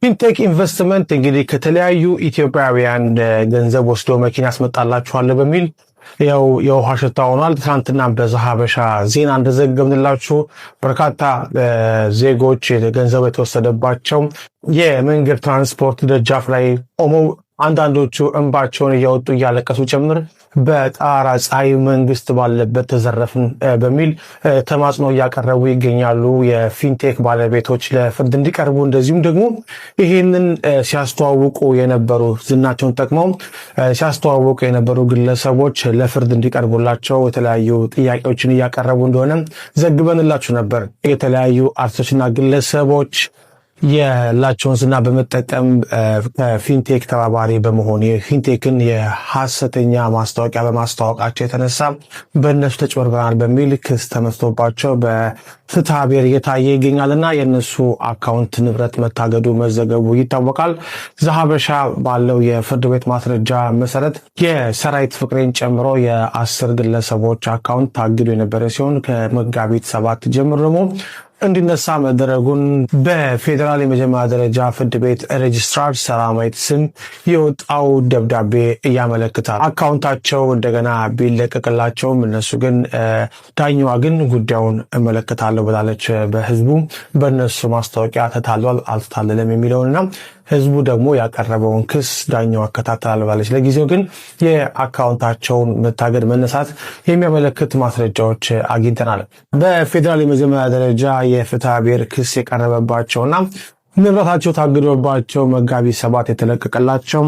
ፊንቴክ ኢንቨስትመንት እንግዲህ ከተለያዩ ኢትዮጵያውያን ገንዘብ ወስዶ መኪና ያስመጣላችኋል በሚል ያው የውሃ ሽታ ሆኗል። ትናንትና በዛሀበሻ ዜና እንደዘገብንላችሁ በርካታ ዜጎች ገንዘብ የተወሰደባቸው የመንገድ ትራንስፖርት ደጃፍ ላይ ቆመው አንዳንዶቹ እንባቸውን እያወጡ እያለቀሱ ጭምር በጣራ ፀሐይ መንግስት ባለበት ተዘረፍን በሚል ተማጽኖ እያቀረቡ ይገኛሉ። የፊንቴክ ባለቤቶች ለፍርድ እንዲቀርቡ እንደዚሁም ደግሞ ይህንን ሲያስተዋውቁ የነበሩ ዝናቸውን ጠቅመው ሲያስተዋውቁ የነበሩ ግለሰቦች ለፍርድ እንዲቀርቡላቸው የተለያዩ ጥያቄዎችን እያቀረቡ እንደሆነ ዘግበንላችሁ ነበር። የተለያዩ አርቲስቶችና ግለሰቦች ያላቸውን ዝና በመጠቀም ከፊንቴክ ተባባሪ በመሆን የፊንቴክን የሐሰተኛ ማስታወቂያ በማስተዋወቃቸው የተነሳ በእነሱ ተጭበርብረናል በሚል ክስ ተመስርቶባቸው በፍትሐ ብሔር እየታየ ይገኛልና የእነሱ አካውንት ንብረት መታገዱ መዘገቡ ይታወቃል። ዛሀበሻ ባለው የፍርድ ቤት ማስረጃ መሰረት የሰራዊት ፍቅሬን ጨምሮ የ10 ግለሰቦች አካውንት ታግዶ የነበረ ሲሆን ከመጋቢት 7 ጀምሮ ደግሞ እንዲነሳ መደረጉን በፌዴራል የመጀመሪያ ደረጃ ፍርድ ቤት ሬጅስትራር ሰላማዊት ስም የወጣው ደብዳቤ ያመለክታል። አካውንታቸው እንደገና ቢለቀቅላቸውም እነሱ ግን ዳኛዋ ግን ጉዳዩን እመለከታለሁ ብላለች። በህዝቡ በእነሱ ማስታወቂያ ተታሏል አልተታለለም የሚለውንና ህዝቡ ደግሞ ያቀረበውን ክስ ዳኛዋ አከታተላለሁ ብላለች። ለጊዜው ግን የአካውንታቸውን መታገድ መነሳት የሚያመለክት ማስረጃዎች አግኝተናል። በፌዴራል የመጀመሪያ ደረጃ የፍትሐ ብሔር ክስ የቀረበባቸውና ንብረታቸው ታግዶባቸው መጋቢት 7 የተለቀቀላቸው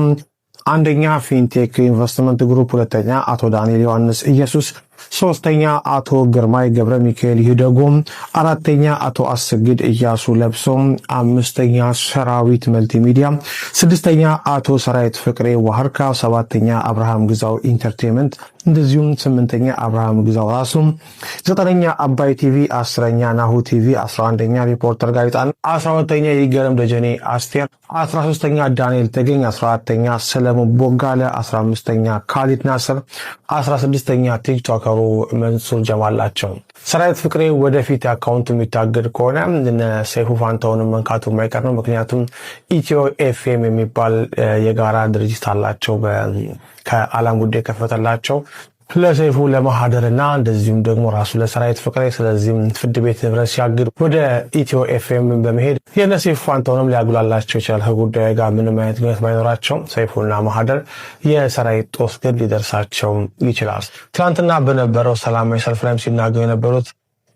አንደኛ ፊንቴክ ኢንቨስትመንት ግሩፕ፣ ሁለተኛ አቶ ዳንኤል ዮሐንስ ኢየሱስ፣ ሶስተኛ አቶ ግርማይ ገብረ ሚካኤል ይደጎም፣ አራተኛ አቶ አስግድ እያሱ ለብሶም፣ አምስተኛ ሰራዊት መልቲሚዲያ፣ ስድስተኛ አቶ ሰራዊት ፍቅሬ ዋህርካ፣ ሰባተኛ አብርሃም ግዛው ኢንተርቴንመንት፣ እንደዚሁም ስምንተኛ አብርሃም ግዛው ራሱ፣ ዘጠነኛ አባይ ቲቪ፣ 10ኛ ናሁ ቲቪ፣ 11ኛ ሪፖርተር ጋዜጣ፣ 12ኛ ይገረም ደጀኔ አስቴር፣ 13ኛ ዳንኤል ተገኝ፣ 14ኛ ሰለሞን ቦጋለ፣ 15ኛ ካሊድ ናስር፣ 16ኛ ቲክቶከሩ መንሱር ጀማል ናቸው። ሰራዊት ፍቅሬ ወደፊት አካውንቱ የሚታገድ ከሆነ ሰይፉ ፋንታውን መንካቱ የማይቀር ነው። ምክንያቱም ኢትዮ ኤፍኤም የሚባል የጋራ ድርጅት አላቸው ከዓለም ጉዳይ ከፈተላቸው ለሰይፉ ለማህደርና እንደዚሁም ደግሞ ራሱ ለሰራዊት ፍቅሬ። ስለዚህም ፍርድ ቤት ንብረት ሲያግድ ወደ ኢትዮ ኤፍኤም በመሄድ የሰይፉ ፋንታውንም ሊያጉላላቸው ይችላል። ከጉዳዩ ጋር ምንም አይነት ግንኙነት ባይኖራቸው ሰይፉና ማህደር የሰራዊት ጦስ ግን ሊደርሳቸው ይችላል። ትናንትና በነበረው ሰላማዊ ሰልፍ ላይም ሲናገሩ የነበሩት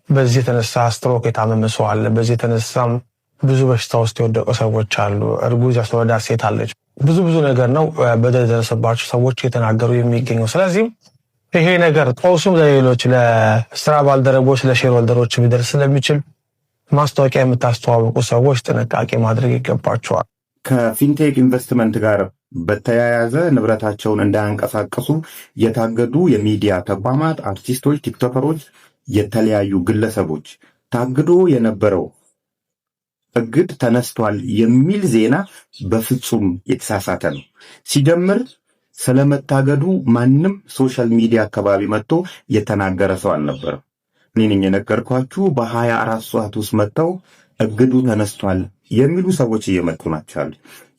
በዚህ የተነሳ ስትሮክ የታመመ ሰው አለ፣ በዚህ የተነሳም ብዙ በሽታ ውስጥ የወደቁ ሰዎች አሉ፣ እርጉዝ ያስወለዳት ሴት አለች፣ ብዙ ነገር ነው በደል የደረሰባቸው ሰዎች የተናገሩ የሚገኘው። ስለዚህ ይሄ ነገር ጦሱም ለሌሎች ለስራ ባልደረቦች ለሼር ሆልደሮች ሊደርስ ስለሚችል ማስታወቂያ የምታስተዋውቁ ሰዎች ጥንቃቄ ማድረግ ይገባቸዋል። ከፊንቴክ ኢንቨስትመንት ጋር በተያያዘ ንብረታቸውን እንዳያንቀሳቀሱ የታገዱ የሚዲያ ተቋማት፣ አርቲስቶች፣ ቲክቶከሮች፣ የተለያዩ ግለሰቦች ታግዶ የነበረው እግድ ተነስቷል የሚል ዜና በፍጹም የተሳሳተ ነው። ሲጀምር ስለመታገዱ ማንም ሶሻል ሚዲያ አካባቢ መጥቶ የተናገረ ሰው አልነበረም። እኔ ነኝ የነገርኳችሁ። በ24 ሰዓት ውስጥ መጥተው እግዱ ተነስቷል የሚሉ ሰዎች እየመጡ ናቸው።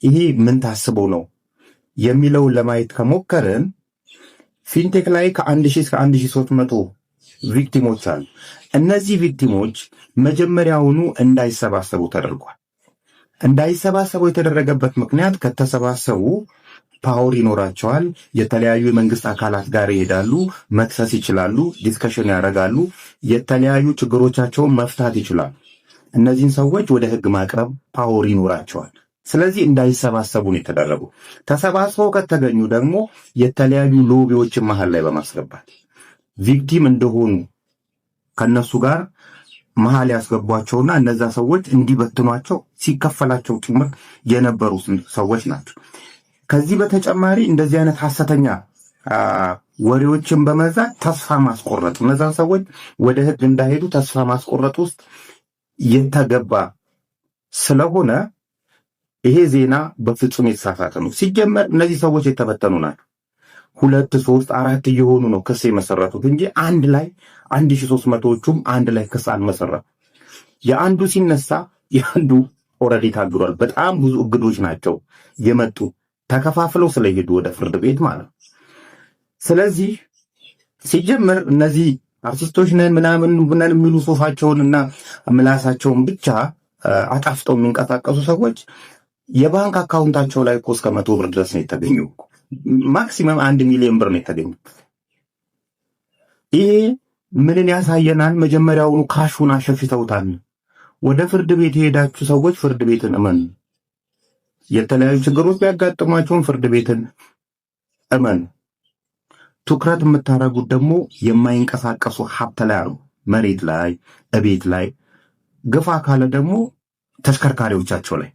ይሄ ምን ታስበው ነው የሚለውን ለማየት ከሞከርን ፊንቴክ ላይ ከ1000 እስከ 1300 ቪክቲሞች አሉ። እነዚህ ቪክቲሞች መጀመሪያውኑ እንዳይሰባሰቡ ተደርጓል። እንዳይሰባሰቡ የተደረገበት ምክንያት ከተሰባሰቡ ፓወር ይኖራቸዋል። የተለያዩ የመንግስት አካላት ጋር ይሄዳሉ፣ መክሰስ ይችላሉ፣ ዲስከሽን ያደርጋሉ፣ የተለያዩ ችግሮቻቸውን መፍታት ይችላሉ። እነዚህን ሰዎች ወደ ህግ ማቅረብ ፓወር ይኖራቸዋል። ስለዚህ እንዳይሰባሰቡ ነው የተደረጉ። ተሰባስበው ከተገኙ ደግሞ የተለያዩ ሎቢዎችን መሀል ላይ በማስገባት ቪክቲም እንደሆኑ ከነሱ ጋር መሀል ያስገቧቸውና እነዛ ሰዎች እንዲበትኗቸው ሲከፈላቸው ጭምር የነበሩ ሰዎች ናቸው። ከዚህ በተጨማሪ እንደዚህ አይነት ሐሰተኛ ወሬዎችን በመዛት ተስፋ ማስቆረጥ፣ እነዛ ሰዎች ወደ ህግ እንዳይሄዱ ተስፋ ማስቆረጥ ውስጥ የተገባ ስለሆነ ይሄ ዜና በፍጹም የተሳሳተ ነው። ሲጀመር እነዚህ ሰዎች የተበተኑ ናቸው። 2 3 4 እየሆኑ ነው ክስ የመሰረቱት እንጂ አንድ ላይ 1300ዎቹም አንድ ላይ ክስ አልመሰረቱ። የአንዱ ሲነሳ የአንዱ ኦልሬዲ ታግዷል። በጣም ብዙ እግዶች ናቸው የመጡ ተከፋፍለው ስለሄዱ ወደ ፍርድ ቤት ማለት ነው። ስለዚህ ሲጀመር እነዚህ አርቲስቶች ነን ምናምን ብናል የሚሉ ሶፋቸውንና ምላሳቸውን ብቻ አጣፍጠው የሚንቀሳቀሱ ሰዎች የባንክ አካውንታቸው ላይ እኮ እስከ 100 ብር ድረስ ነው የተገኘው። ማክሲመም 1 ሚሊዮን ብር ነው የተገኘው። ይሄ ምንን ያሳየናል? መጀመሪያውኑ ካሹን አሸፍተውታል። ወደ ፍርድ ቤት የሄዳችሁ ሰዎች ፍርድ ቤትን እመኑ። የተለያዩ ችግሮች ቢያጋጥሟቸውም ፍርድ ቤትን እመኑ። ትኩረት የምታደርጉት ደግሞ የማይንቀሳቀሱ ሀብት ላይ ነው። መሬት ላይ፣ እቤት ላይ፣ ግፋ ካለ ደግሞ ተሽከርካሪዎቻቸው ላይ።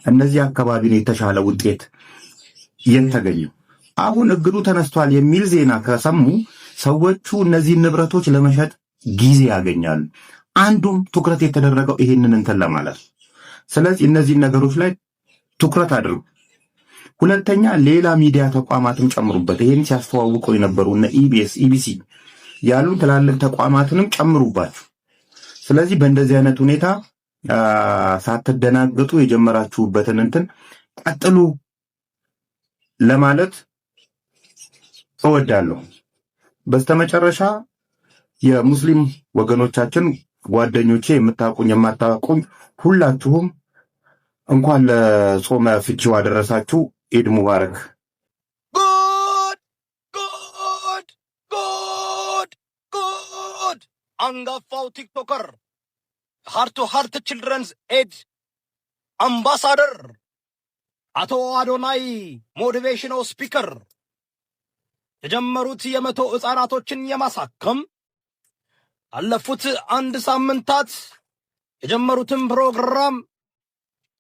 እነዚህ አካባቢ ነው የተሻለ ውጤት የተገኘው። አሁን እግዱ ተነስቷል የሚል ዜና ከሰሙ ሰዎቹ እነዚህ ንብረቶች ለመሸጥ ጊዜ ያገኛሉ። አንዱም ትኩረት የተደረገው ይሄንን እንትን ለማለት። ስለዚህ እነዚህ ነገሮች ላይ ትኩረት አድርጉ። ሁለተኛ ሌላ ሚዲያ ተቋማትም ጨምሩበት። ይሄን ሲያስተዋውቁ የነበሩ እነ ኢቢኤስ፣ ኢቢሲ ያሉ ትላልቅ ተቋማትንም ጨምሩባችሁ። ስለዚህ በእንደዚህ አይነት ሁኔታ ሳትደናገጡ የጀመራችሁበትን እንትን ቀጥሉ ለማለት እወዳለሁ። በስተመጨረሻ የሙስሊም ወገኖቻችን ጓደኞቼ፣ የምታውቁኝ የማታውቁኝ ሁላችሁም እንኳን ለጾመ ፍቺው አደረሳችሁ። ኢድ ሙባረክ። ጉድ አንጋፋው ቲክቶከር ሃርት ቱ ሃርት ችልድረንስ ኤድ አምባሳደር አቶ አዶናይ ሞቲቬሽናል ስፒከር የጀመሩት የ100 ሕፃናቶችን የማሳከም አለፉት 1 ሳምንታት የጀመሩትን ፕሮግራም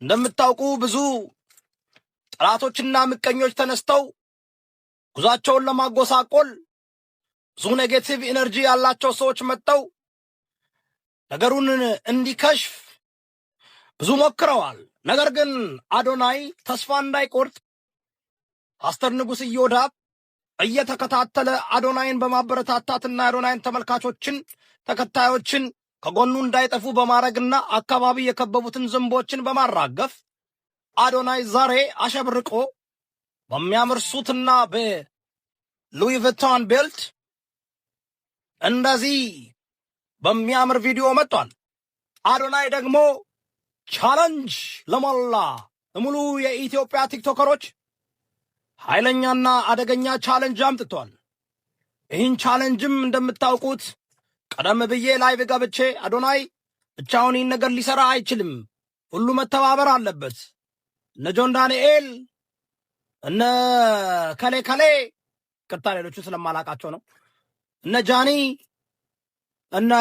እንደምታውቁ ብዙ ጠላቶችና ምቀኞች ተነስተው ጉዛቸውን ለማጎሳቆል ብዙ ኔጌቲቭ ኢነርጂ ያላቸው ሰዎች መጥተው ነገሩን እንዲከሽፍ ብዙ ሞክረዋል። ነገር ግን አዶናይ ተስፋ እንዳይቆርጥ ፓስተር ንጉስ ኢዮዳብ እየተከታተለ አዶናይን በማበረታታትና አዶናይን ተመልካቾችን ተከታዮችን ከጎኑ እንዳይጠፉ በማድረግና አካባቢ የከበቡትን ዝንቦችን በማራገፍ አዶናይ ዛሬ አሸብርቆ በሚያምር ሱትና በሉዊ ቪቶን ቤልት እንደዚህ በሚያምር ቪዲዮ መጥቷል። አዶናይ ደግሞ ቻለንጅ ለሞላ ሙሉ የኢትዮጵያ ቲክቶከሮች ኃይለኛና አደገኛ ቻለንጅ አምጥቷል። ይህን ቻለንጅም እንደምታውቁት ቀደም ብዬ ላይቭ ገብቼ አዶናይ ብቻውን ይህን ነገር ሊሰራ አይችልም፣ ሁሉ መተባበር አለበት፣ እነ ጆን ዳንኤል እነ ከሌ ቅርታ ሌሎቹ ስለማላቃቸው ነው፣ እነ ጃኒ እነ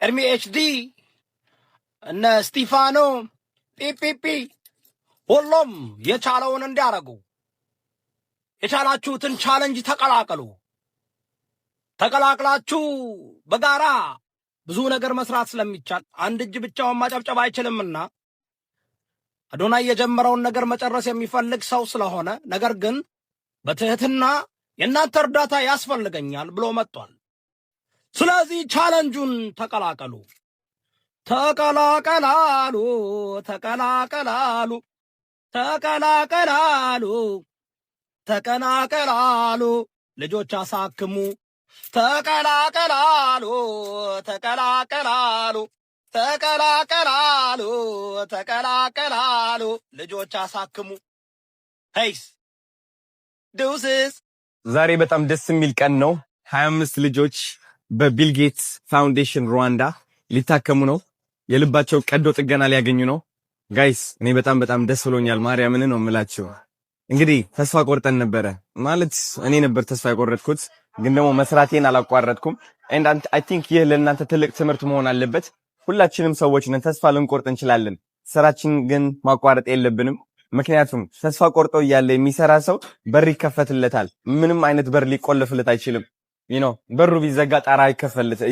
ኤርሚ ኤችዲ እነ ስቲፋኖ ፒፒፒ ሁሉም የቻለውን እንዲያደርጉ የቻላችሁትን ቻለንጅ ተቀላቀሉ። ተቀላቅላችሁ በጋራ ብዙ ነገር መስራት ስለሚቻል አንድ እጅ ብቻውን ማጨብጨብ አይችልምና አዶናይ የጀመረውን ነገር መጨረስ የሚፈልግ ሰው ስለሆነ ነገር ግን በትህትና የእናንተ እርዳታ ያስፈልገኛል ብሎ መጥቷል። ስለዚህ ቻለንጁን ተቀላቀሉ። ተቀላቀላሉ ተቀላቀላሉ ተቀላቀላሉ ተቀላቀላሉ ልጆች አሳክሙ። ተቀላቀላሉ ተቀላቀላሉ ተቀላቀላሉ ተቀላቀላሉ ልጆች አሳክሙ። ሄይስ ዱስስ ዛሬ በጣም ደስ የሚል ቀን ነው። 25 ልጆች በቢል ጌትስ ፋውንዴሽን ሩዋንዳ ሊታከሙ ነው። የልባቸው ቀዶ ጥገና ሊያገኙ ነው። ጋይስ እኔ በጣም ደስ ብሎኛል። ማርያምን ነው የምላችሁ። እንግዲህ ተስፋ ቆርጠን ነበረ ማለት እኔ ነበር ተስፋ የቆረጥኩት፣ ግን ደግሞ መስራቴን አላቋረጥኩም። and I think ይህ ለእናንተ ትልቅ ትምህርት መሆን አለበት። ሁላችንም ሰዎች ነን፣ ተስፋ ልንቆርጥ እንችላለን። ስራችን ግን ማቋረጥ የለብንም። ምክንያቱም ተስፋ ቆርጦ እያለ የሚሰራ ሰው በር ይከፈትለታል። ምንም አይነት በር ሊቆለፍለት አይችልም። በሩ ቢዘጋ ጣራ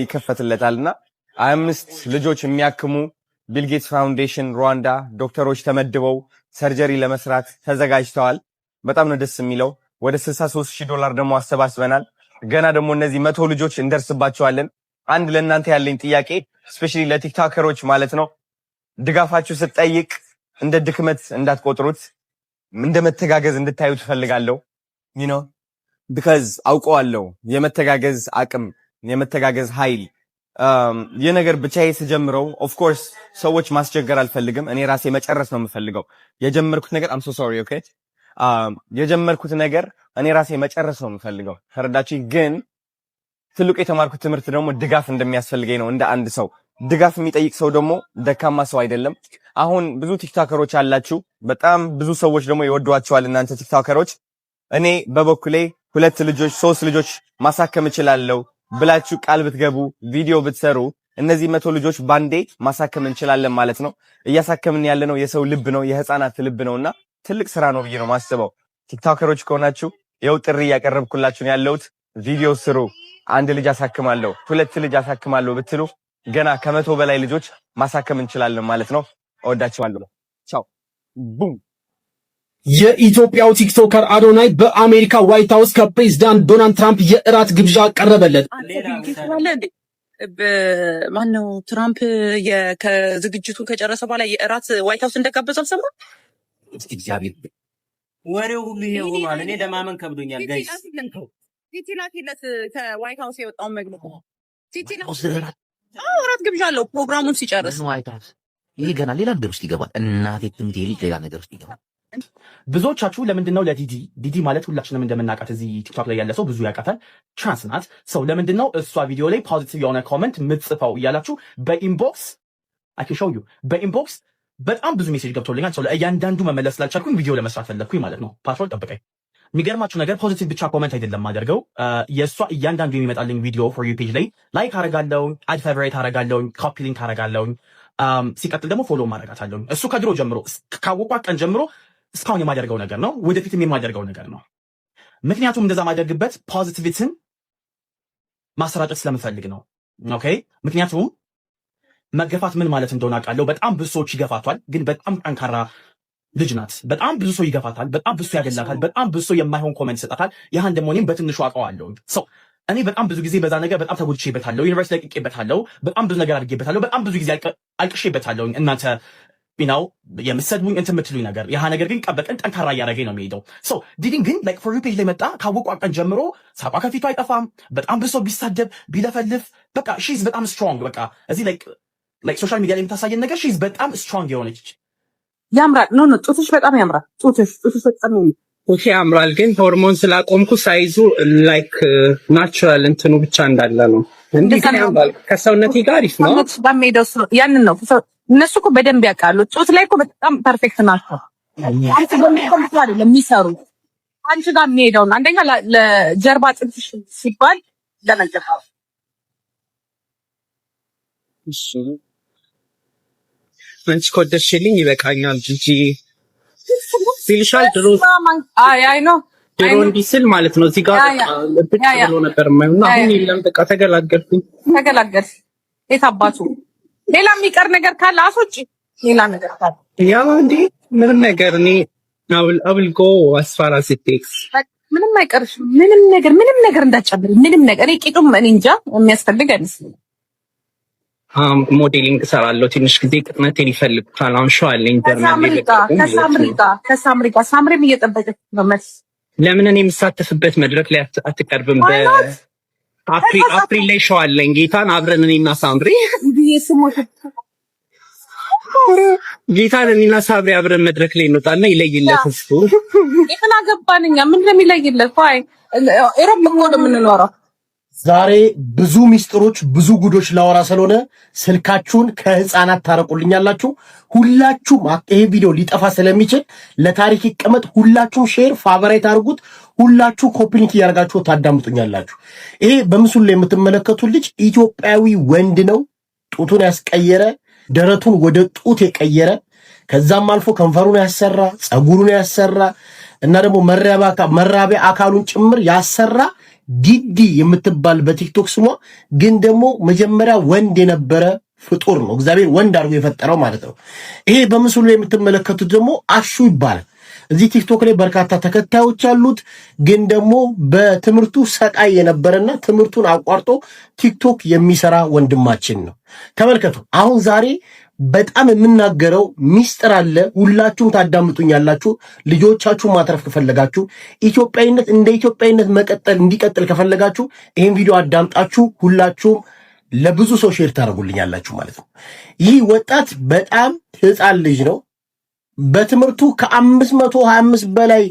ይከፈትለታልና 25 ልጆች የሚያክሙ ቢል ጌትስ ፋውንዴሽን ሩዋንዳ ዶክተሮች ተመድበው ሰርጀሪ ለመስራት ተዘጋጅተዋል። በጣም ነው ደስ የሚለው። ወደ $63,000 ደግሞ አሰባስበናል። ገና ደግሞ እነዚህ 100 ልጆች እንደርስባቸዋለን። አንድ ለእናንተ ያለኝ ጥያቄ ስፔሻሊ ለቲክቶከሮች ማለት ነው፣ ድጋፋችሁ ስትጠይቅ እንደ ድክመት እንዳትቆጥሩት እንደ መተጋገዝ እንድታዩት ፈልጋለሁ because አውቀዋለሁ የመተጋገዝ አቅም የመተጋገዝ ኃይል የነገር ብቻዬ ስጀምረው of course ሰዎች ማስቸገር አልፈልግም እኔ ራሴ መጨረስ ነው የምፈልገው የጀመርኩት ነገር I'm so sorry okay የጀመርኩት ነገር እኔ ራሴ መጨረስ ነው የምፈልገው ተረዳችሁ ግን ትልቁ የተማርኩት ትምህርት ደግሞ ድጋፍ እንደሚያስፈልገኝ ነው እንደ አንድ ሰው ድጋፍ የሚጠይቅ ሰው ደግሞ ደካማ ሰው አይደለም አሁን ብዙ ቲክቶከሮች አላችሁ በጣም ብዙ ሰዎች ደግሞ ይወዷቸዋል እናንተ ቲክቶከሮች እኔ በበኩሌ 2 ልጆች 3 ልጆች ማሳከም እችላለሁ ብላችሁ ቃል ብትገቡ ቪዲዮ ብትሰሩ እነዚህ 100 ልጆች ባንዴ ማሳከም እንችላለን ማለት ነው እያሳከምን ያለነው የሰው ልብ ነው የህፃናት ልብ ነውና ትልቅ ስራ ነው ብዬ ነው ማስበው ቲክቶከሮች ከሆናችሁ የው ጥሪ ያቀርብኩላችሁ ነው ያለውት ቪዲዮ ስሩ አንድ ልጅ አሳክማለሁ 2 ልጅ አሳክማለሁ ብትሉ ገና ከ100 በላይ ልጆች ማሳከም እንችላለን ማለት ነው እወዳችኋለሁ ቻው ቡም የኢትዮጵያው ቲክቶከር አዶናይ በአሜሪካ ዋይት ሃውስ ከፕሬዝዳንት ዶናልድ ትራምፕ የእራት ግብዣ ቀረበለት። ማነው ትራምፕ ከዝግጅቱ ከጨረሰ በኋላ የእራት ዋይት ሃውስ እንደጋበዘ አልሰማም? እግዚአብሔር ወሬው ሁሉ ይሄ ሆኗል። እኔ ለማመን ከብዶኛል ጋይስ። ቲቲላኪለት ከዋይት ሃውስ የወጣውን መግለጫ እራት ግብዣ አለው ፕሮግራሙን ሲጨርስ ዋይት ሃውስ ይሄ ገና ሌላ ነገር ውስጥ ይገባል። እናቴ ትምቴ ሌላ ነገር ውስጥ ይገባል። ብዙዎቻችሁ ለምንድነው ለዲዲ ማለት ሁላችንም እንደምናውቃት እዚህ ቲክቶክ ላይ ያለ ሰው ብዙ ያውቃታል ትራንስ ናት ሰው ለምንድነው እሷ ቪዲዮ ላይ ፖዚቲቭ የሆነ ኮሜንት ምጽፈው እያላችሁ በኢንቦክስ አኪሾዩ በኢንቦክስ በጣም ብዙ ሜሴጅ ገብቶልኛል ሰው ለእያንዳንዱ መመለስ ስላልቻልኩኝ ቪዲዮ ለመስራት ፈለግኩኝ ማለት ነው ፓስወርድ ጠብቀኝ የሚገርማችሁ ነገር ፖዚቲቭ ብቻ ኮሜንት አይደለም ማደርገው የእሷ እያንዳንዱ የሚመጣልኝ ቪዲዮ ፎር ዩ ፔጅ ላይ ላይክ አረጋለሁ አድ ፌቨሬት አረጋለሁ ኮፒ ሊንክ አረጋለሁ ሲቀጥል ደግሞ ፎሎ ማረጋታለሁ እሱ ከድሮ ጀምሮ ካወቋት ቀን ጀምሮ እስካሁን የማደርገው ነገር ነው ወደፊትም የማደርገው ነገር ነው ምክንያቱም እንደዛ ማደርግበት ፖዚቲቪቲን ማሰራጨት ስለምፈልግ ነው ኦኬ ምክንያቱም መገፋት ምን ማለት እንደሆነ አውቃለሁ በጣም ብዙ ሰዎች ይገፋቷል ግን በጣም ጠንካራ ልጅ ናት በጣም ብዙ ሰው ይገፋታል በጣም ብዙ ሰው ያገላታል በጣም ብዙ ሰው የማይሆን ኮሜንት ይሰጣታል ያህን ደግሞ እኔም በትንሹ አውቀዋለሁ ሰው እኔ በጣም ብዙ ጊዜ በዛ ነገር በጣም ተጎድቼበታለሁ ዩኒቨርሲቲ ለቅቄበታለሁ በጣም ብዙ ነገር አድርጌበታለሁ በጣም ብዙ ጊዜ አልቅሼበታለሁ እናንተ ቢናው የምትሰድቡኝ እንትን የምትሉኝ ነገር ያህ ነገር ግን ቀበቀን ጠንካራ እያደረገኝ ነው የሚሄደው ሶ ዲዲን ግን ላይክ ፎር ዩ ፔጅ ላይ መጣ ካወቋ ቀን ጀምሮ ሳቋ ከፊቱ አይጠፋም በጣም ብዙ ሰው ቢሳደብ ቢለፈልፍ በቃ ሺዝ በጣም ስትሮንግ በቃ እዚህ ላይክ ሶሻል ሚዲያ ላይ የምታሳየን ነገር ሺዝ በጣም ስትሮንግ የሆነች ያምራል ኖ ጡትሽ በጣም ያምራል ጡትሽ በጣም ኦኬ ያምራል ግን ሆርሞን ስላቆምኩ ሳይዙ ላይክ ናቹራል እንትኑ ብቻ እንዳለ ነው እንዴ ያምራል ከሰውነቴ ጋር አሪፍ ነው ያንን ነው እነሱ እኮ በደንብ ያውቃሉ ጡት ላይ እኮ በጣም ፐርፌክት ናቸው አንቺ በሚቆምጡ አይደለም የሚሰሩ አንቺ ጋር የሚሄደው አንደኛ ለጀርባ ጥንትሽ ሲባል ለመጀፋ እሺ አንቺ ኮደሽልኝ ይበቃኛል ጂጂ ሲልሻል ድሮ አይ ነው ድሮ እንዲስል ማለት ነው እዚህ ጋር ብቻ ብሎ ነበር ማይውና አሁን የለም በቃ ተገላገልኩኝ የት አባቱ ሌላ የሚቀር ነገር ካለ አሶጪ ሌላ ነገር ካለ ያ እንዴ ምንም ነገር እኔ አብል ጎ as far as it takes ምንም አይቀርሽ ምንም ነገር እንዳትጨምሪ ምንም ነገር ቂጡም እኔ እንጃ የሚያስፈልግ አይመስልም ሞዴሊንግ ሰራለሁ ትንሽ ጊዜ ቅጥነቴን ይፈልጋል አሁን ሾው አለኝ ከሳምሪ ጋር ሳምሪም እየጠበቀች ነው መስ ለምን እኔ የምሳተፍበት መድረክ ላይ አትቀርብም አፕሪል ላይ ሾው አለኝ ጌታን አብረን እኔና ሳምሪ ጌታን እኔና ሳምሪ አብረን መድረክ ላይ እንወጣና ይለይለት እሱ ይሄን አገባንኛ ምን እንደሚለይለት ፋይ ኤሮፕ ነው የምንኖረው ዛሬ ብዙ ሚስጥሮች ብዙ ጉዶች ላወራ ስለሆነ ስልካችሁን ከህፃናት ታረቁልኛላችሁ ሁላችሁም ይሄ ቪዲዮ ሊጠፋ ስለሚችል ለታሪክ ይቀመጥ ሁላችሁም ሼር ፋቨራይት አድርጉት ሁላችሁ ኮፒ ሊንክ ያርጋችሁ ታዳምጡኛላችሁ ይሄ በምስሉ ላይ የምትመለከቱት ልጅ ኢትዮጵያዊ ወንድ ነው ጡቱን ያስቀየረ ደረቱን ወደ ጡት የቀየረ ከዛም አልፎ ከንፈሩን ያሰራ ጸጉሩን ያሰራ እና ደግሞ መራቢያ አካሉን ጭምር ያሰራ ዲዲ የምትባል በቲክቶክ ስሟ ግን ደግሞ መጀመሪያ ወንድ የነበረ ፍጡር ነው እግዚአብሔር ወንድ አድርጎ የፈጠረው ማለት ነው ይሄ በምስሉ ላይ የምትመለከቱት ደግሞ አሹ ይባላል እዚህ ቲክቶክ ላይ በርካታ ተከታዮች አሉት ግን ደግሞ በትምህርቱ ሰቃይ የነበረና ትምህርቱን አቋርጦ ቲክቶክ የሚሰራ ወንድማችን ነው ተመልከቱ አሁን ዛሬ በጣም የምናገረው ሚስጥር አለ። ሁላችሁም ታዳምጡኛላችሁ። ልጆቻችሁ ማትረፍ ከፈለጋችሁ ኢትዮጵያዊነት እንደ ኢትዮጵያዊነት እንዲቀጥል ከፈለጋችሁ ይህን ቪዲዮ አዳምጣችሁ ሁላችሁም ለብዙ ሰው ሼር ታደርጉልኛላችሁ ማለት ነው። ይህ ወጣት በጣም ህፃን ልጅ ነው። በትምህርቱ ከ525 በላይ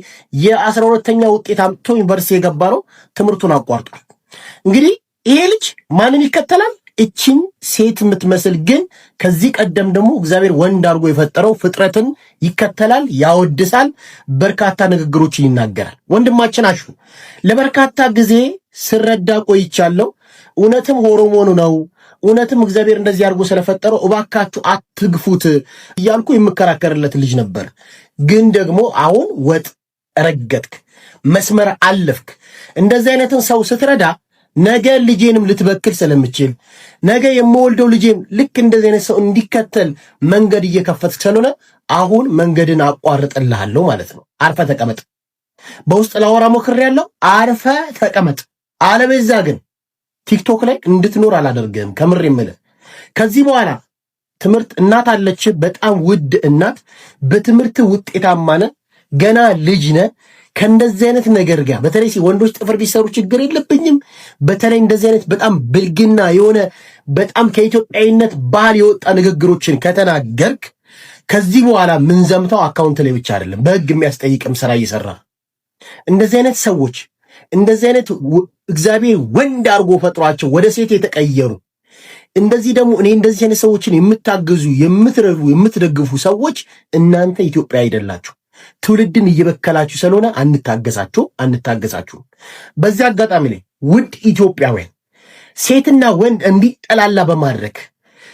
የ12ኛ ውጤት አምጥቶ ዩኒቨርሲቲ የገባ ነው። ትምህርቱን አቋርጧል። እንግዲህ ይሄ ልጅ ማንን ይከተላል? እቺን ሴት የምትመስል ግን ከዚህ ቀደም ደግሞ እግዚአብሔር ወንድ አድርጎ የፈጠረው ፍጥረትን ይከተላል፣ ያወድሳል፣ በርካታ ንግግሮችን ይናገራል። ወንድማችን አሹ ለበርካታ ጊዜ ስረዳ ቆይቻለሁ። እውነትም ሆርሞኑ ነው፣ እውነትም እግዚአብሔር እንደዚህ አድርጎ ስለፈጠረው እባካችሁ አትግፉት እያልኩ የምከራከርለት ልጅ ነበር። ግን ደግሞ አሁን ወጥ ረገጥክ፣ መስመር አለፍክ። እንደዚህ አይነትን ሰው ስትረዳ ነገ ልጄንም ልትበክል ስለምችል ነገ የምወልደው ልጄም ልክ እንደዚህ አይነት ሰው እንዲከተል መንገድ እየከፈትክ ስለሆነ አሁን መንገድን አቋርጥልሃለሁ ማለት ነው። አርፈ ተቀመጥ። በውስጥ ላወራ ሞክሬያለሁ። አርፈ ተቀመጥ። አለበዛ ግን ቲክቶክ ላይ እንድትኖር አላደርግህም። ከምር የምልህ ከዚህ በኋላ ትምህርት እናት አለች፣ በጣም ውድ እናት። በትምህርት ውጤታማ ነህ፣ ገና ልጅ ነህ። ከእንደዚህ አይነት ነገር ጋር በተለይ ወንዶች ጥፍር ቢሰሩ ችግር የለብኝም። በተለይ እንደዚህ አይነት በጣም ብልግና የሆነ በጣም ከኢትዮጵያዊነት ባህል የወጣ ንግግሮችን ከተናገርክ ከዚህ በኋላ ምን ዘምተው አካውንት ላይ ብቻ አይደለም በህግ የሚያስጠይቅም ስራ እየሰራ እንደዚህ አይነት ሰዎች እንደዚህ አይነት እግዚአብሔር ወንድ አድርጎ ፈጥሯቸው ወደ ሴት የተቀየሩ እንደዚህ ደግሞ እኔ እንደዚህ አይነት ሰዎችን የምታገዙ የምትረዱ የምትደግፉ ሰዎች እናንተ ኢትዮጵያ አይደላችሁ። ትውልድን እየበከላችሁ ስለሆነ አንታገሳችሁ። በዚህ አጋጣሚ ላይ ውድ ኢትዮጵያውያን ሴትና ወንድ እንዲጠላላ በማድረግ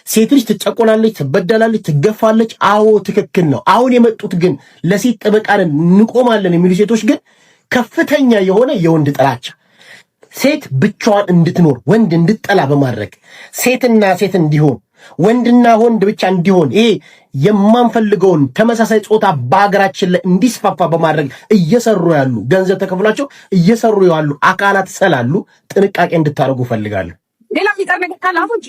ሴት ልጅ ትጨቆናለች፣ ትበደላለች፣ ትገፋለች። አዎ ትክክል ነው። አሁን የመጡት ግን ለሴት ጠበቃን እንቆማለን የሚሉ ሴቶች ግን ከፍተኛ የሆነ የወንድ ጥላቻ፣ ሴት ብቻዋን እንድትኖር ወንድ እንድጠላ በማድረግ ሴትና ሴት እንዲሆን ወንድና ወንድ ብቻ እንዲሆን ይሄ የማንፈልገውን ተመሳሳይ ጾታ በሀገራችን ላይ እንዲስፋፋ በማድረግ እየሰሩ ያሉ ገንዘብ ተከፍሏቸው እየሰሩ ያሉ አካላት ስላሉ ጥንቃቄ እንድታደርጉ ፈልጋለሁ። ሌላ የሚቀር ነገር ካለ አሁን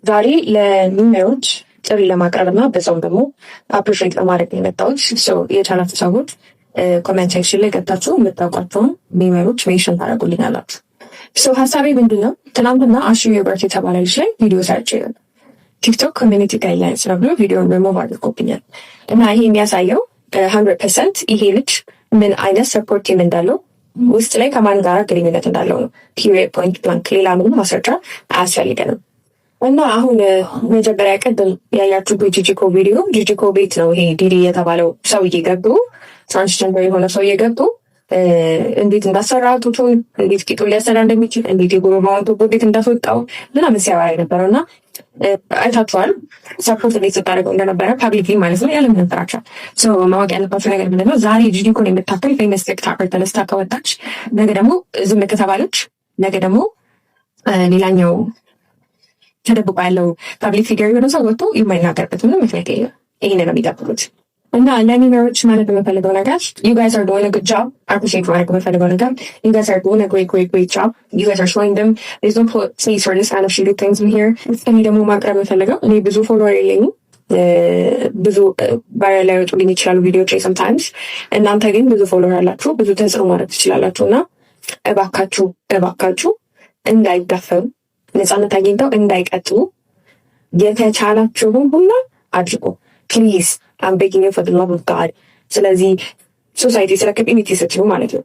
ዛሬ ለሚናዮች ጥሪ ለማቅረብ እና በዛውም ደግሞ አፕሪሼት ለማድረግ የመጣሁት የቻናል ሰዎች ኮሜንት ሴክሽን ላይ ገብታችሁ የምታውቋቸውን ሚመሮች ሜንሽን ታደርጉልኛላችሁ። ሀሳቤ ምንድን ነው? ትናንትና አሹ የበርት የተባለ ልጅ ላይ ቪዲዮ ሰርች ቲክቶክ ኮሚኒቲ ጋይድላይንስ ነው ብሎ ቪዲዮን ሪሙቭ አድርጎብኛል እና ይሄ የሚያሳየው 100% ይሄ ልጅ ምን አይነት ሰፖርት ቲም እንዳለው ውስጥ ላይ ከማን ጋር ግንኙነት እንዳለው ነው። ፒሪየድ ፖይንት ብላንክ። ሌላ ምንም ማስረጃ አያስፈልገንም። እና አሁን መጀመሪያ ቅድም ያያችሁ ጂጂኮ ቪዲዮ ጂጂኮ ቤት ነው ይሄ ዲዲ የተባለው ሰውዬ ገብቶ ትራንስጀንደር የሆነ ሰውዬ ገብቶ እንዴት እንዳሰራ ቱቱን እንዴት ቂጡን ሊያሰራ እንደሚችል እንዴት የጎረባውን ቱቦ ቤት እንዳስወጣው ምናምን ሲያወራ የነበረው እና አይታችኋል። ሰፖርት እንዴት ስታደርገው እንደነበረ ፓብሊክሊ ማለት ነው ያለምንም ፍራቻ። ማወቅ ያለባቸው ነገር ምንድን ነው? ዛሬ ጂጂኮን የምታክል ፌመስ ቲክቶከር ተነስታ ከወጣች ነገ ደግሞ ዝም ከተባለች ነገ ደግሞ ሌላኛው ተደብቆ ያለው ፐብሊክ ፊገር የሆነ ሰው ወጥቶ የማይናገርበት ምንም ምክንያት የለም። ይህን ነው የሚጠብቁት። እና ለሚመሮች ማለት የምፈልገው ነገር you guys are doing a good job. appreciate ማለት የምፈልገው ነገር you guys are doing a great job. you guys are showing them there's no place for this kind of shitty things in here. እኔ ደግሞ ማቅረብ የምፈልገው እኔ ብዙ ፎሎወር የለኝም፣ ብዙ ቫይራል ላይ ወጡልኝ ይችላሉ ቪዲዮዎች sometimes። እናንተ ግን ብዙ ፎሎወር አላችሁ፣ ብዙ ተጽዕኖ ማድረግ ትችላላችሁ እና እባካችሁ እንዳይዳፈሩ ነፃነት አግኝተው እንዳይቀጥሉ የተቻላችሁን ሁላ አድርጉ ፕሊዝ። I'm begging you for the love of God. ስለዚህ ሶሳይቲ ስለ ኮሚኒቲ ስትሉ ማለት ነው